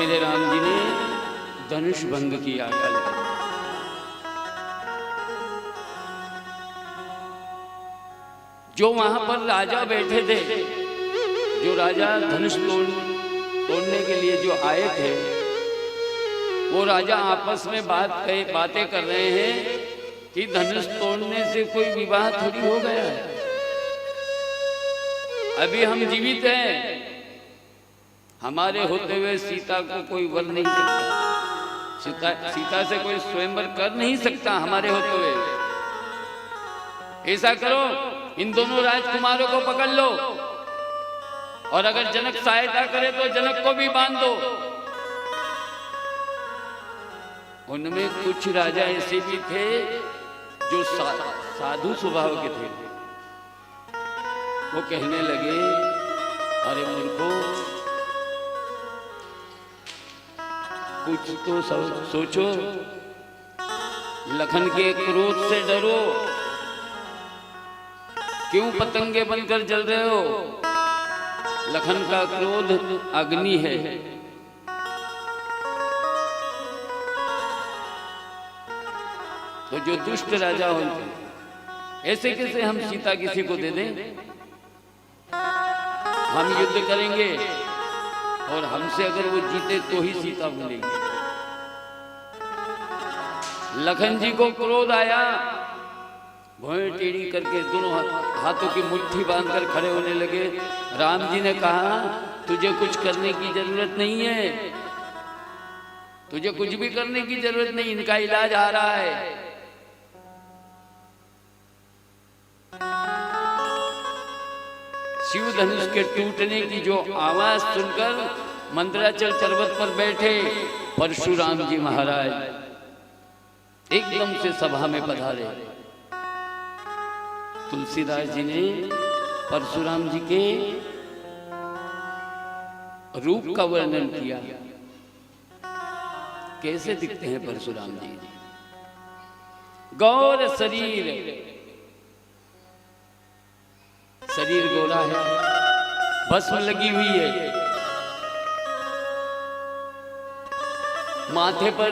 मेरे राम जी ने धनुष भंग किया। कल जो वहां पर राजा बैठे थे, जो राजा धनुष तोड़ने के लिए जो आए थे, वो राजा आपस में बातें कर रहे हैं कि धनुष तोड़ने से कोई विवाह थोड़ी हो गया है। अभी हम जीवित हैं, हमारे होते हुए सीता को कोई वर नहीं सकता, सीता से कोई स्वयंवर कर नहीं सकता हमारे होते हुए। ऐसा करो, इन दोनों राजकुमारों को पकड़ लो, और अगर जनक सहायता करे तो जनक को भी बांध दो। उनमें कुछ राजा ऐसे भी थे जो साधु स्वभाव के थे। वो कहने लगे, अरे मूर्खों, कुछ तो सोचो, लखन के क्रोध से डरो, क्यों पतंगे बनकर जल रहे हो? लखन का क्रोध अग्नि है। तो जो दुष्ट राजा होते, ऐसे कैसे हम सीता किसी को दे दें? हम युद्ध करेंगे और हमसे अगर वो जीते तो ही सीता मिलेगी। लखन जी को क्रोध आया, भौएं टेढ़ी करके दोनों हाथों की मुट्ठी बांधकर खड़े होने लगे। राम जी ने कहा, तुझे कुछ करने की जरूरत नहीं है, तुझे कुछ भी करने की जरूरत नहीं, इनका इलाज आ रहा है। शिव धनुष के टूटने की जो आवाज सुनकर मंदराचल पर्वत पर बैठे परशुराम जी महाराज एकदम से सभा में पधारे। तुलसीदास जी ने परशुराम जी के रूप का वर्णन किया। कैसे दिखते हैं परशुराम जी? गौर शरीर गोरा है, भस्म लगी हुई है, माथे पर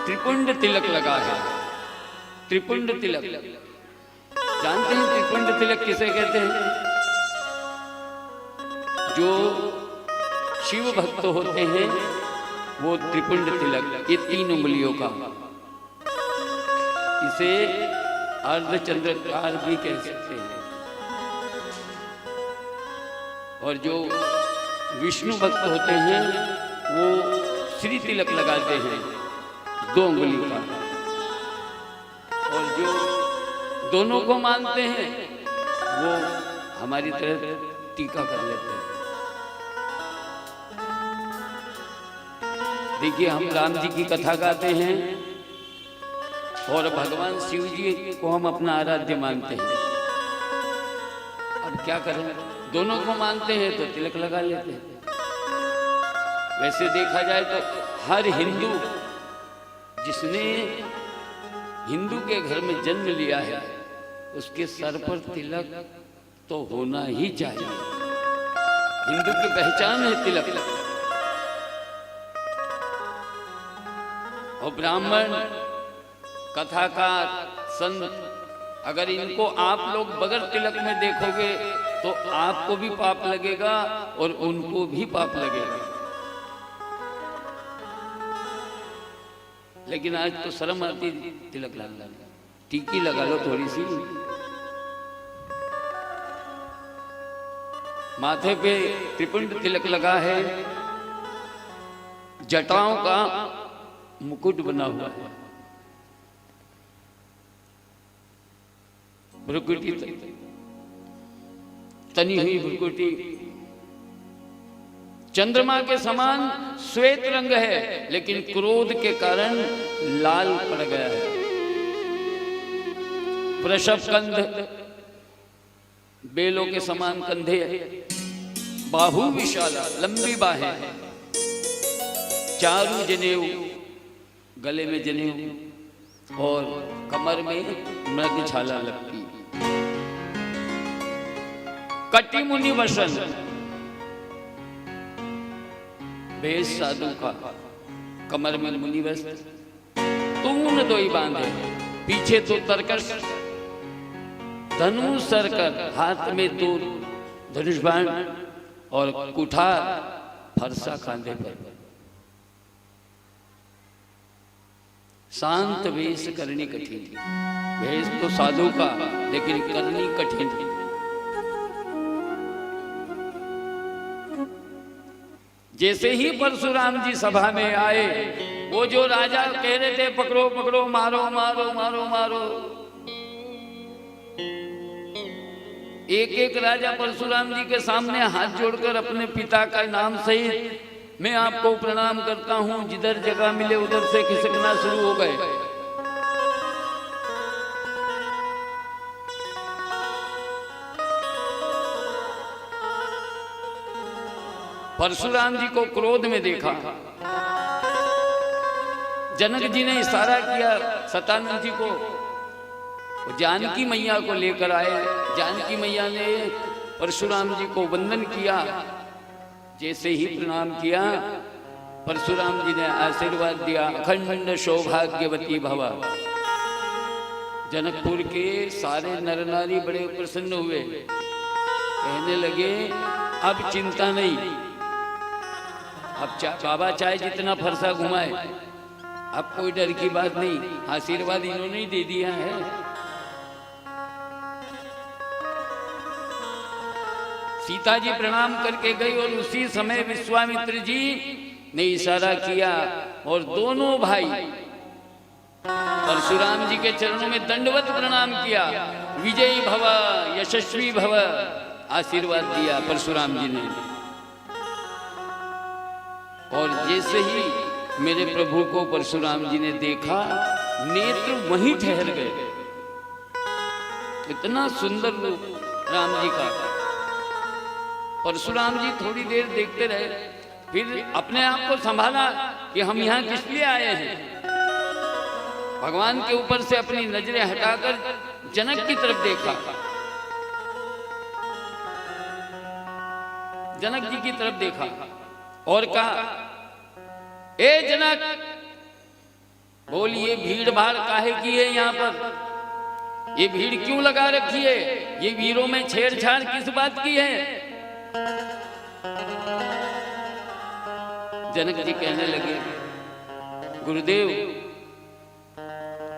त्रिपुंड तिलक लगा है। त्रिपुंड तिलक जानते हैं? त्रिपुंड तिलक किसे कहते हैं? जो शिव भक्त होते हैं वो त्रिपुंड तिलक, ये 3 उंगलियों का, इसे अर्धचंद्राकार भी कह सकते हैं। और जो विष्णु भक्त होते हैं वो श्री तिलक लगाते हैं 2 उंगली का। और जो दोनों को मानते हैं वो हमारी तरह टीका कर लेते हैं। देखिए, हम राम जी की कथा गाते हैं और भगवान शिव जी को हम अपना आराध्य मानते हैं। अब क्या करें, दोनों को मानते हैं तो तिलक लगा लेते हैं। वैसे देखा जाए तो हर हिंदू, जिसने हिंदू के घर में जन्म लिया है, उसके सर पर तिलक तो होना ही चाहिए। हिंदू की पहचान है तिलक। और ब्राह्मण, कथाकार, संत, अगर इनको आप लोग बगैर तिलक में देखोगे तो आपको भी पाप लगेगा और उनको भी पाप लगेगा। लेकिन आज तो शर्म आती, तिलक लगा लो, टीकी लगा लो थोड़ी सी। माथे पे त्रिपुंड तिलक लगा है, जटाओं का मुकुट बना हुआ है, भ्रुकुटी तनी हुई भ्रुकुटी, चंद्रमा के समान श्वेत रंग है, लेकिन क्रोध के कारण लाल पड़ गया है। वृषभ कंध, बेलों के समान कंधे, बाहु विशाला, लंबी बाहें, चारू जनेऊ, गले में जनेऊ और कमर में मृग छाला लगती। कटी मुनि वसन, वेश साधु का, कमर में मुनि वस्त्र, तून दोई बांधे, पीछे तो तरकश, धनुष सरकर, हाथ में तो धनुष बाण और कुठार, फरसा कांधे पर। शांत वेश करनी कठिन, वेश तो साधु का लेकिन करनी कठिन। जैसे ही परशुराम जी सभा में आए, वो जो राजा कह रहे थे पकड़ो पकड़ो, मारो मारो मारो मारो, एक एक राजा परशुराम जी के सामने हाथ जोड़कर अपने पिता का नाम सहित मैं आपको प्रणाम करता हूं, जिधर जगह मिले उधर से खिसकना शुरू हो गए। परशुराम जी को क्रोध में देखा, जनक जी ने इशारा किया सतानंद जी को, जानकी मैया को लेकर आए। जानकी मैया ने परशुराम जी को वंदन किया। जैसे ही प्रणाम किया, परशुराम जी ने आशीर्वाद दिया, अखंड सौभाग्यवती भव। जनकपुर के सारे नर नारी बड़े प्रसन्न हुए, कहने लगे अब चिंता नहीं, अब बाबा चाहे जितना फरसा घुमाए, अब कोई डर की बात नहीं, आशीर्वाद इन्होंने ही दे दिया है। सीता जी प्रणाम करके गई और उसी समय विश्वामित्र जी ने इशारा किया और दोनों भाई परशुराम जी के चरणों में दंडवत प्रणाम किया। विजयी भव, यशस्वी भव, आशीर्वाद दिया परशुराम जी ने। और जैसे ही मेरे प्रभु को परशुराम जी ने देखा, नेत्र वहीं ठहर गए। इतना सुंदर रूप राम जी का। परशुराम जी थोड़ी देर देखते रहे, फिर अपने आप को संभाला कि हम यहाँ किस लिए आए हैं। भगवान के ऊपर से अपनी नजरें हटाकर जनक की तरफ देखा, जनक जी की तरफ देखा और कहा, ए जनक, बोलिए भीड़ भाड़ काहे की है यहाँ पर? ये भीड़ क्यों लगा रखी है? ये वीरों में छेड़छाड़ किस बात की है? जनक जी कहने लगे, गुरुदेव,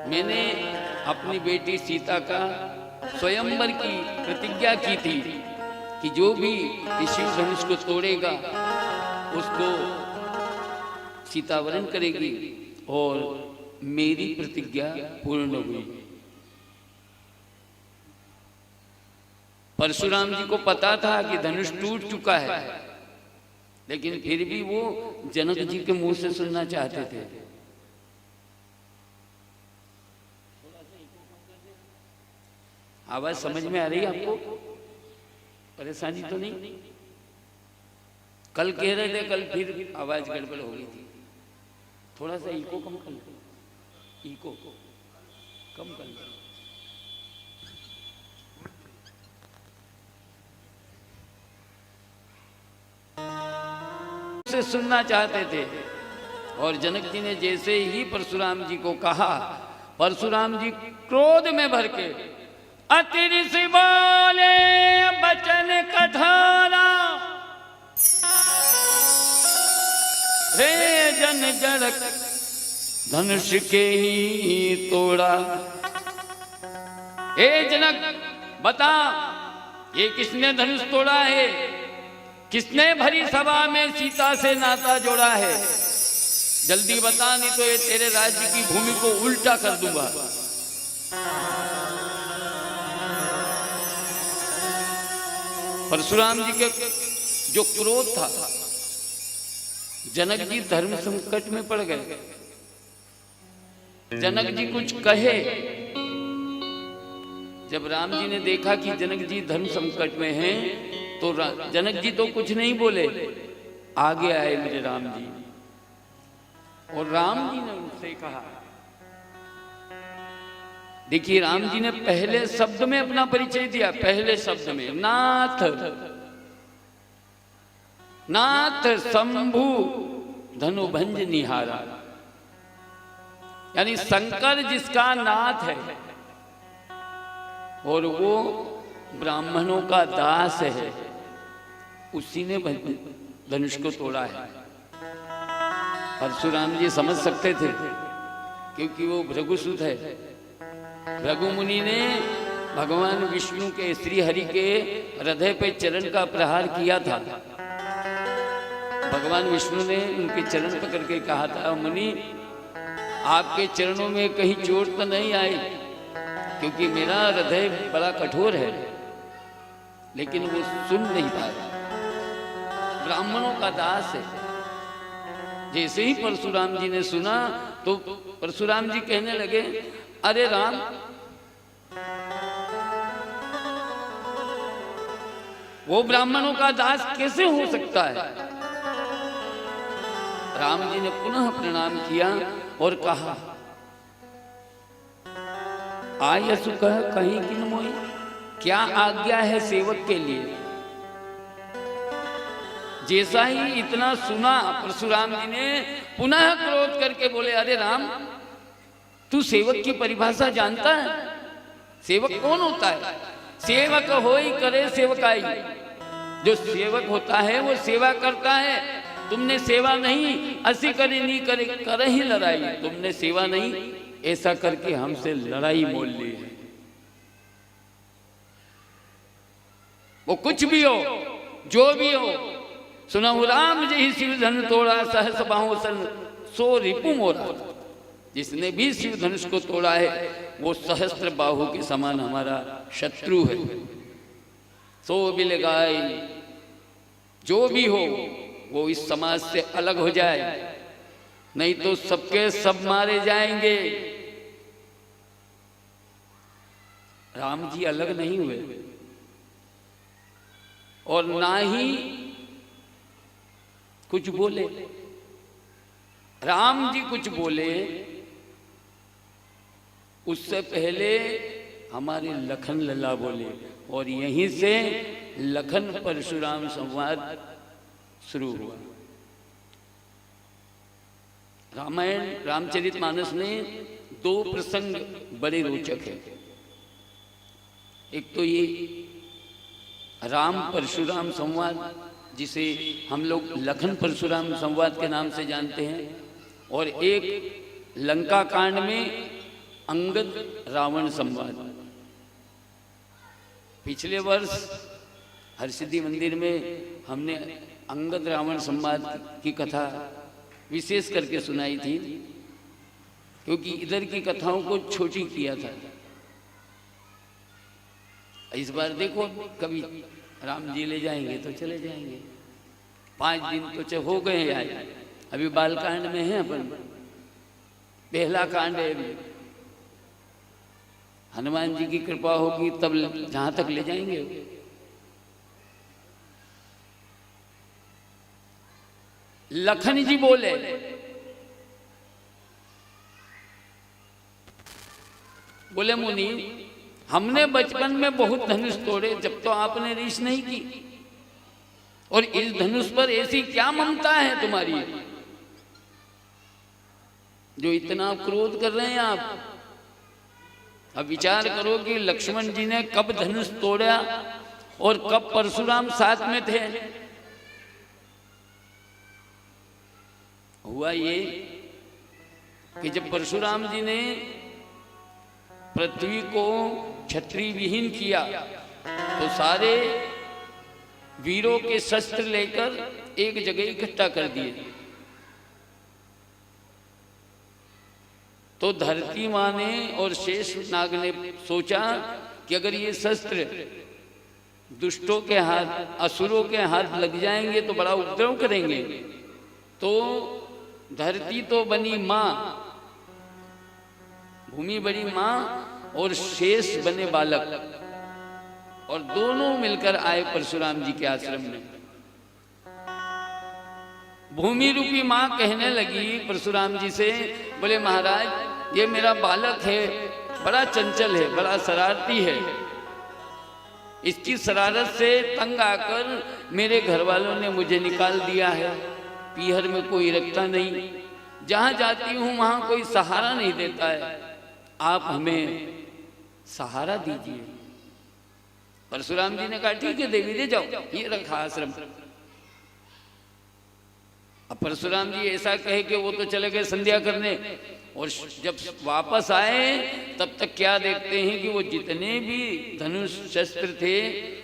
मैंने अपनी बेटी सीता का स्वयंवर की प्रतिज्ञा की थी कि जो भी शिव धनुष को तोड़ेगा उसको सीता वरण करेगी, और मेरी प्रतिज्ञा पूर्ण हुई। परशुराम जी को पता था कि धनुष टूट चुका है, लेकिन फिर भी वो जनक जी के मुंह से सुनना चाहते थे। आवाज समझ में आ रही है आपको? परेशानी तो नहीं? कल कह रहे थे, कल फिर आवाज गड़बड़ हो गई थी। थोड़ा सा इको कम कर लो, इको कम कर लो। से सुनना चाहते थे, और जनक जी ने जैसे ही परशुराम जी को कहा, परशुराम जी क्रोध में भर के अतिरिक्त बोले बचन कठारा, रे जन जड़क धनुष के ही तोड़ा। ए जनक, बता, ये किसने धनुष तोड़ा है? किसने भरी सभा में सीता से नाता जोड़ा है? जल्दी बता, नहीं तो ये तेरे राज्य की भूमि को उल्टा कर दूंगा। परशुराम जी के जो क्रोध था, जनक जी धर्म संकट में पड़ गए। जनक जी कुछ कहे, जब राम जी ने देखा कि जनक जी धर्म संकट में हैं, तो जनक जी तो कुछ नहीं बोले, आगे आए मेरे राम जी, और राम जी ने उनसे कहा, देखिए राम जी ने पहले शब्द में अपना परिचय दिया, पहले शब्द में, नाथ, नाथ शंभु धनुभंज निहारा, यानी शंकर जिसका नाथ है और वो ब्राह्मणों का दास है, उसी ने धनुष को तोड़ा है। परशुराम जी समझ सकते थे क्योंकि वो भृगुसुत है। भृगु मुनि ने भगवान विष्णु के श्री हरि के हृदय पे चरण का प्रहार किया था। भगवान विष्णु ने उनके चरण पकड़ के कहा था, मुनि आपके चरणों में कहीं चोट तो नहीं आई, क्योंकि मेरा हृदय बड़ा कठोर है। लेकिन वो सुन नहीं पाया, ब्राह्मणों का दास है। जैसे ही परशुराम जी ने सुना तो परशुराम जी कहने लगे, अरे राम, वो ब्राह्मणों का दास कैसे हो सकता है? राम जी ने पुनः प्रणाम किया और कहा, आयसु कह कहीं किन मोई, क्या आज्ञा है सेवक के लिए? जैसा ही इतना सुना परशुराम जी ने पुनः क्रोध करके बोले, अरे राम, तू सेवक की परिभाषा जानता है? सेवक कौन होता है? सेवक होई करे सेवकाई। जो सेवक होता है वो सेवा करता है। तुमने सेवा नहीं, असी करे नहीं करे कर ही लड़ाई। तुमने सेवा नहीं, ऐसा करके हमसे लड़ाई मोल ली है। वो कुछ भी हो, जो भी हो, सुनहु राम जी शिव धन तोड़ा, सहस बाहों सन सो रिपु मोरा। जिसने भी शिव धनुष को तोड़ा है वो सहस्त्र बाहु के समान हमारा शत्रु है। सो बिल गाय, जो भी हो वो इस समाज से अलग हो जाए, नहीं तो सबके सब मारे जाएंगे। राम जी अलग नहीं हुए और ना ही कुछ बोले। राम जी कुछ बोले उससे पहले हमारे लखन लल्ला बोले, और यहीं से लखन परशुराम संवाद शुरू हुआ। रामायण रामचरितमानस में दो प्रसंग बड़े रोचक है। एक तो ये राम परशुराम संवाद, जिसे हम लोग लखन परशुराम संवाद के नाम से जानते हैं, और एक लंका कांड में अंगद रावण संवाद। पिछले वर्ष हरसिद्धि मंदिर में हमने अंगद रावण संवाद की कथा विशेष करके सुनाई थी, क्योंकि इधर की कथाओं को छोटी किया था। इस बार देखो, कभी राम जी ले जाएंगे तो चले जाएंगे। 5 दिन तो हो गए आए, अभी बालकांड में है अपन, पहला कांड है। अभी हनुमान जी की कृपा होगी तब जहां तक ले जाएंगे। लखन जी बोले, मुनि, हमने बचपन में बहुत धनुष तोड़े, जब तो आपने रीस नहीं की, और इस धनुष पर ऐसी क्या ममता है तुम्हारी जो इतना क्रोध कर रहे हैं आप? अब विचार करो कि लक्ष्मण जी ने कब धनुष तोड़ा और कब परशुराम साथ में थे। हुआ ये कि जब परशुराम जी ने पृथ्वी को क्षत्रिय विहीन किया तो सारे वीरों के शस्त्र लेकर एक जगह इकट्ठा कर दिए। तो धरती माँ ने और शेष नाग ने सोचा कि अगर ये शस्त्र दुष्टों के हाथ, असुरों के हाथ लग जाएंगे तो बड़ा उपद्रव करेंगे। तो धरती तो बनी माँ, भूमि बनी माँ, और शेष बने बालक, और दोनों मिलकर आए परशुराम जी के आश्रम में। भूमि रूपी माँ कहने लगी परशुराम जी से, बोले महाराज, ये मेरा बालक है, बड़ा चंचल है, बड़ा शरारती है। इसकी शरारत से तंग आकर मेरे घर वालों ने मुझे निकाल दिया है। पीहर में कोई रखता नहीं, जहां जाती हूं वहां कोई सहारा नहीं देता है, आप हमें सहारा दीजिए। परशुराम जी ने कहा ठीक है देवी, दे जाओ, ये रखा आश्रम। अब परशुराम जी ऐसा कहे कि वो तो चले गए संध्या करने, और जब वापस आए तब तक क्या देखते हैं कि वो जितने भी धनुष शस्त्र थे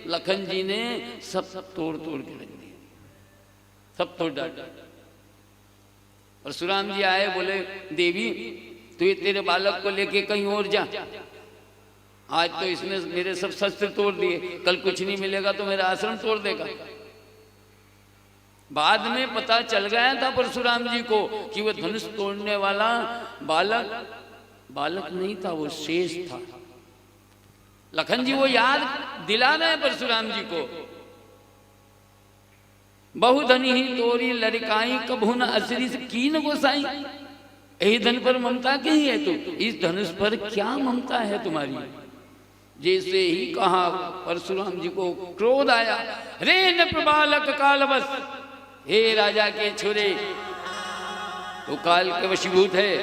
लखन जी ने सब तोड़ तोड़ के रख दिए, सब तोड़ डाला। परशुराम जी आए, बोले देवी तू तेरे बालक को लेके कहीं और जा, आज तो इसने मेरे सब शस्त्र तोड़ दिए, कल कुछ नहीं मिलेगा तो मेरा आश्रम तोड़ देगा। बाद में पता चल गया था परशुराम जी को कि वो धनुष तोड़ने वाला बालक नहीं था, वो शेष था। लखन जी वो याद दिला रहे परशुराम जी को, बहुधनी ही तोरी लड़काई कभू न असरी से कीन गोसाई, यही धन पर ममता कहीं है, तू इस धनुष पर क्या ममता है तुम्हारी। जैसे ही कहा परशुराम जी को क्रोध आया, रे नृप बालक काल बस, हे राजा के छोरे तो काल के वशीभूत है,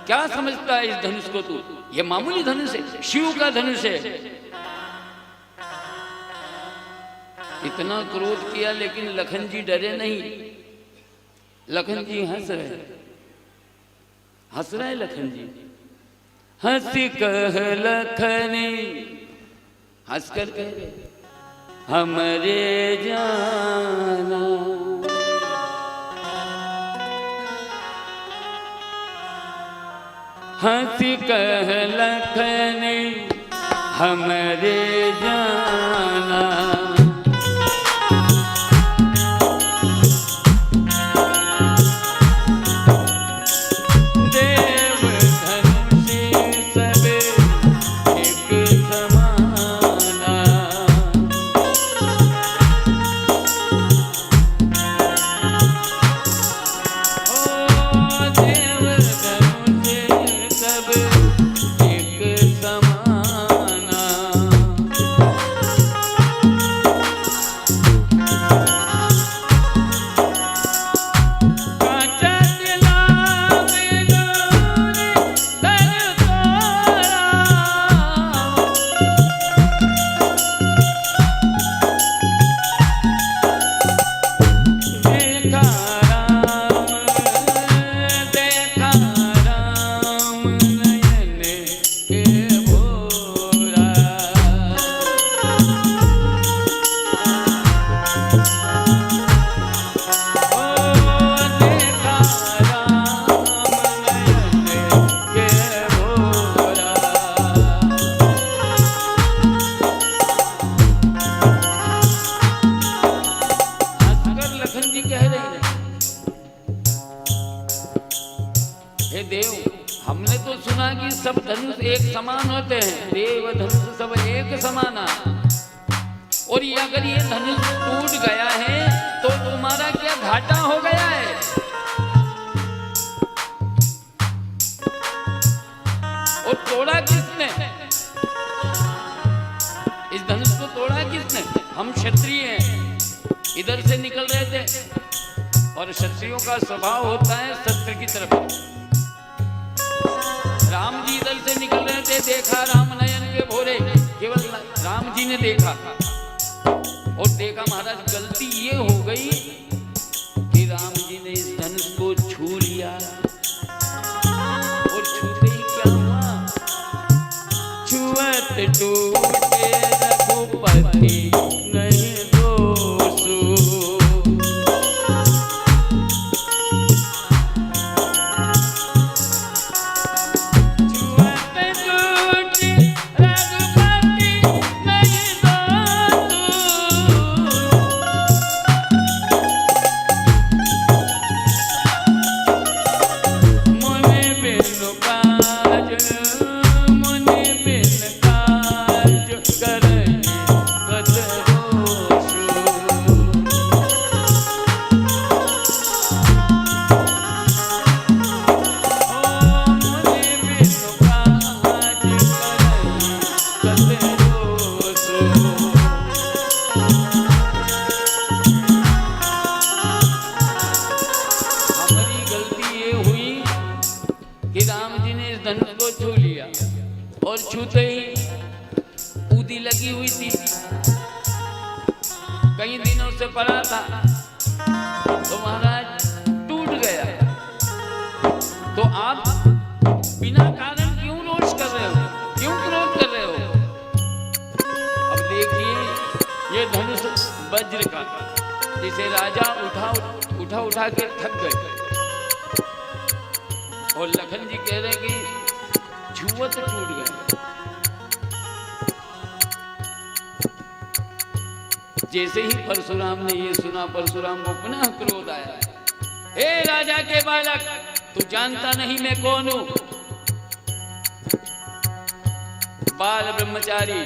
क्या समझता है इस धनुष को तू, ये मामूली धनुष है, शिव का धनुष है। इतना क्रोध किया लेकिन लखन जी डरे नहीं। लखन जी हंस रहे, हंस रहे लखन जी, हंस कह लखनी, हंस कर कह रहे हमरे जाना, हंस कह लखनी हमरे जाना, और ये अगर ये धनुष टूट गया है तो तुम्हारा क्या घाटा हो गया है। और तोड़ा किसने, इस धनुष को तोड़ा किसने। हम क्षत्रिय हैं, इधर से निकल रहे थे और क्षत्रियों का स्वभाव होता है शस्त्र की तरफ। राम जी इधर से निकल रहे थे, देखा राम नयन के भोरे, केवल राम जी ने देखा और देखा महाराज गलती ये हो गई कि राम जी ने इस धनुष को छू लिया और छूते ही क्या हुआ, छुअत टूटे रघुपति नहीं दोषु। मुनि बिन काज करई कत छूते ही ऊदी लगी हुई थी, कई दिनों से पड़ा था, तो महाराज टूट गया। तो आप बिना कारण क्यों रोष कर रहे हो, क्यों क्रोध कर रहे हो? अब देखिए ये धनुष वज्र का, जिसे राजा उठा के थक गए, और लखन जी कह रहे कि छुआ तो टूट गए। जैसे ही परशुराम ने ये सुना, परशुराम को पुनः क्रोध आया। हे राजा के बालक, तू जानता नहीं मैं कौन हूं? बाल ब्रह्मचारी,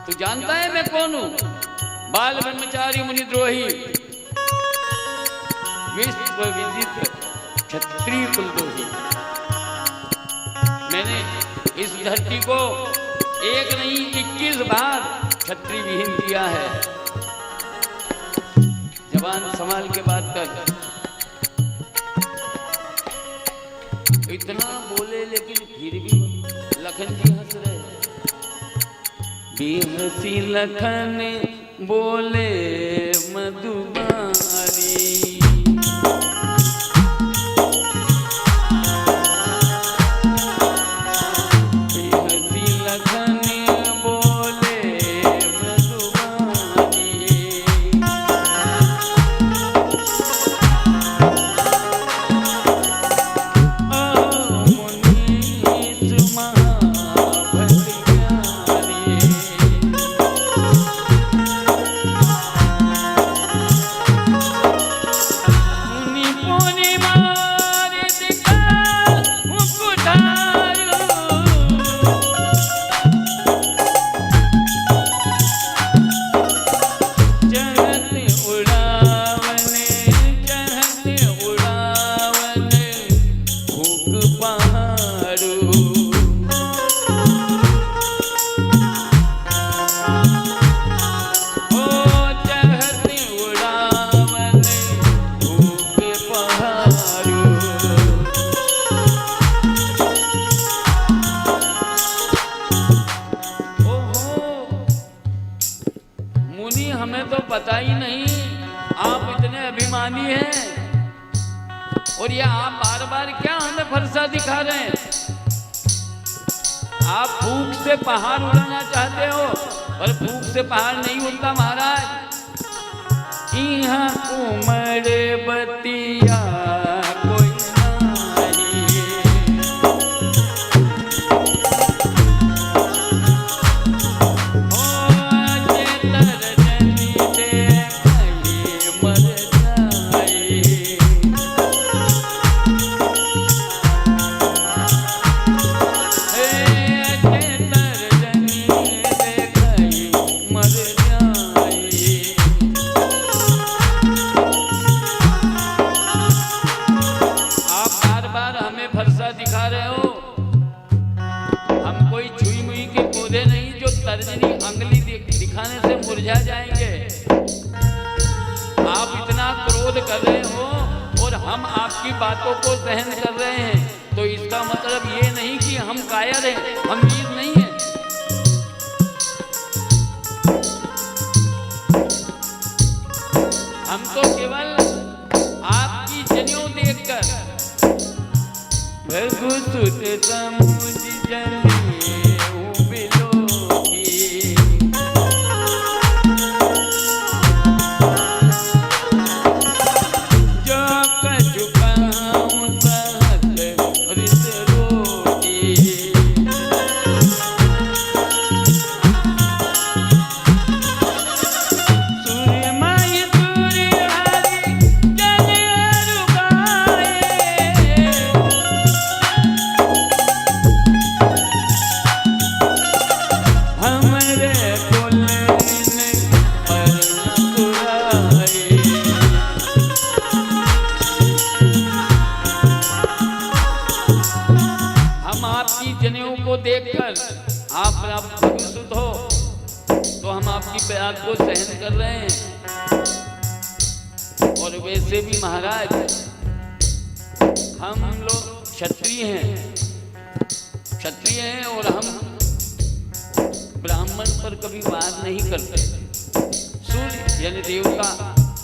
तू जानता है मैं कौन हूं? बाल ब्रह्मचारी मुनिद्रोही, विश्व विदित क्षत्रिय कुलद्रोही। मैंने इस धरती को एक नहीं 21 बार क्षत्रिय विहीन किया है। जवान संभाल के बात कर। इतना बोले लेकिन फिर भी लखन जी हंस रहे। बेहसी लखन बोले मधुबारी, पता ही नहीं आप इतने अभिमानी हैं, और ये आप बार बार क्या हमें फरसा दिखा रहे हैं? आप फूंक से पहाड़ उड़ाना चाहते हो, पर फूंक से पहाड़ नहीं उड़ता महाराज। यहाँ उमर बतिया कोई दिखाने से मुरझा जाएंगे। आप इतना क्रोध कर रहे हो और हम आपकी बातों को सहन कर रहे हैं, तो इसका मतलब ये नहीं कि हम कायर हैं, हम वीर नहीं हैं। हम तो केवल आपकी जनेऊ देखकर देखकर आप प्रसुत हो, तो हम आपकी बात को सहन कर रहे हैं। और वैसे भी महाराज हम लोग क्षत्रिय हैं और हम ब्राह्मण पर कभी वार नहीं करते। सूर्य यानी देवता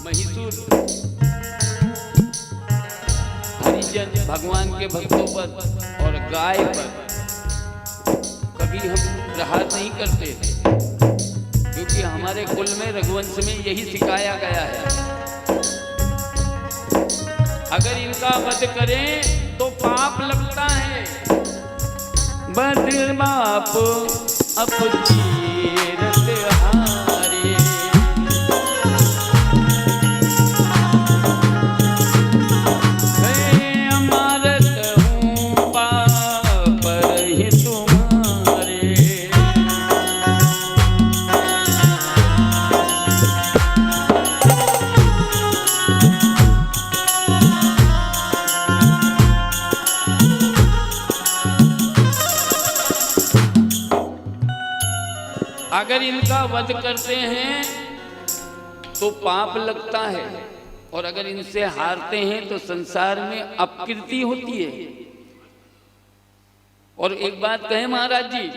महिषूर हरिजन भगवान के भक्तों पर और गाय पर कभी हम प्रहार नहीं करते, क्योंकि हमारे कुल में रघुवंश में यही सिखाया गया है। अगर इनका वध करें तो पाप लगता है। बद बाप अपकीरत हारे, मैं अमारत हूँ पाप ही तुम्हारे। अगर इनका वध करते हैं तो पाप लगता है, और अगर इनसे हारते हैं तो संसार में अपकीर्ति होती है। और एक बात कहें महाराज जी,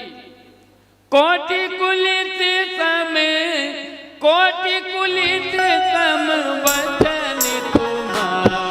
कोटि कुलित सम वचन तुम्हारा,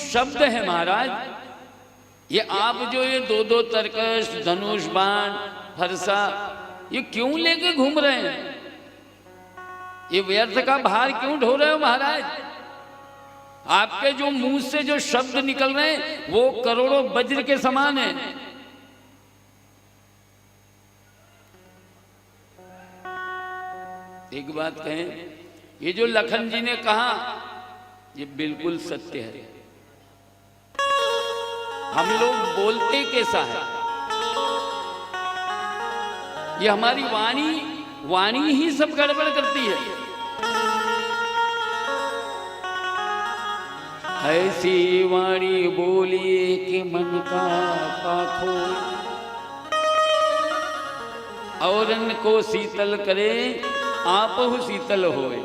शब्द है महाराज। ये आप जो ये दो तरकश धनुष बाण फरसा ये क्यों लेके घूम रहे हैं? ये व्यर्थ का भार क्यों ढो रहे हो महाराज? आपके जो मुंह से जो शब्द निकल रहे हैं वो करोड़ों वज्र के समान है। एक बात कहें, ये जो लखन जी ने कहा ये बिल्कुल सत्य है। हम लोग बोलते कैसा है, ये हमारी वाणी ही सब गड़बड़ करती है। ऐसी वाणी बोलिए कि मन का पाखो, औरन को शीतल करे आप शीतल होए।